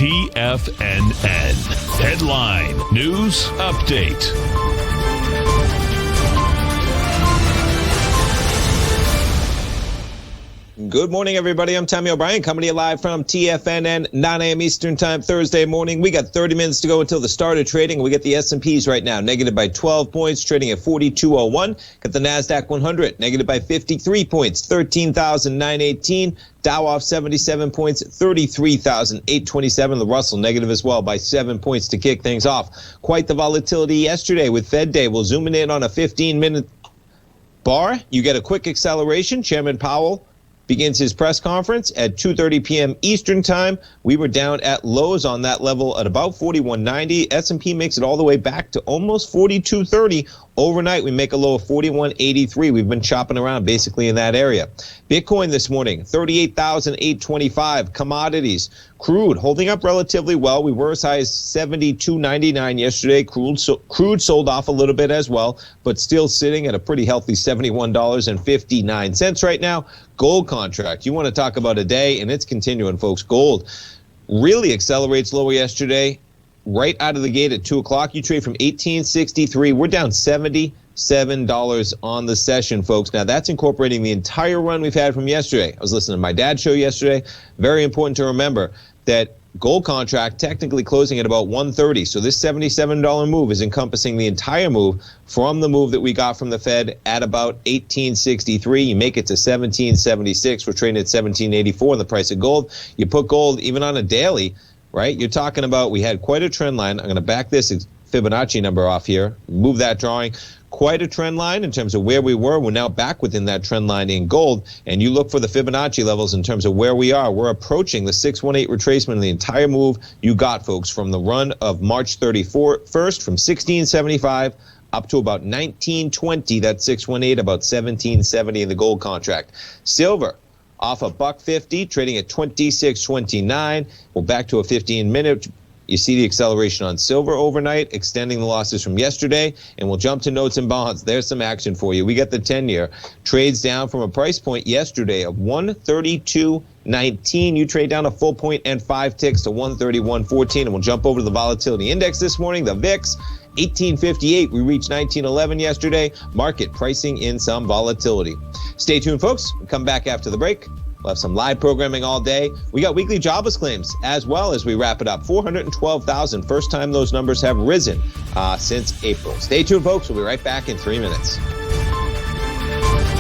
TFNN. Headline News Update. Good morning, everybody. I'm Tommy O'Brien, coming to you live from TFNN, 9 a.m. Eastern Time, Thursday morning. We got 30 minutes to go until the start of trading. We got the S&Ps right now, negative by 12 points, trading at 4201. Got the NASDAQ 100, negative by 53 points, 13,918. Dow off 77 points, 33,827. The Russell negative as well by 7 points to kick things off. Quite the volatility yesterday with Fed Day. We'll zoom in on a 15-minute bar. You get a quick acceleration. Chairman Powell begins his press conference at 2:30 p.m. Eastern Time. We were down at lows on that level at about 41.90. S&P makes it all the way back to almost 42.30. Overnight, we make a low of 41.83. We've been chopping around basically in that area. Bitcoin this morning, 38,825. Commodities, crude holding up relatively well. We were as high as 72.99 yesterday. Crude sold off a little bit as well, but still sitting at a pretty healthy $71.59 right now. Gold contract, you want to talk about a day, and it's continuing, folks. Gold really accelerates lower yesterday. Right out of the gate at 2 o'clock, you trade from 1863. We're down $77 on the session, folks. Now, that's incorporating the entire run we've had from yesterday. I was listening to my dad's show yesterday. Very important to remember that gold contract technically closing at about 130. So this $77 move is encompassing the entire move from the move that we got from the Fed at about 1863. You make it to 1776. We're trading at 1784 in the price of gold. You put gold even on a daily, right? You're talking about, we had quite a trend line. I'm going to back this Fibonacci number off here, move that drawing. Quite a trend line in terms of where we were. We're now back within that trend line in gold. And you look for the Fibonacci levels in terms of where we are. We're approaching the 618 retracement in the entire move you got, folks, from the run of March 31st from 1675 up to about 1920. That's 618, about 1770 in the gold contract. Silver off $1.50, trading at 26.29. We're back to a 15-minute. You see the acceleration on silver overnight, extending the losses from yesterday, and we'll jump to notes and bonds. There's some action for you. We got the 10-year. Trades down from a price point yesterday of 132.19. You trade down a full point and 5 ticks to 131.14, and we'll jump over to the volatility index this morning, the VIX. 1858. We reached 1911 yesterday. Market pricing in some volatility. Stay tuned, folks. We'll come back after the break. We'll have some live programming all day. We got weekly jobless claims as well as we wrap it up. 412,000. First time those numbers have risen since April. Stay tuned, folks. We'll be right back in 3 minutes.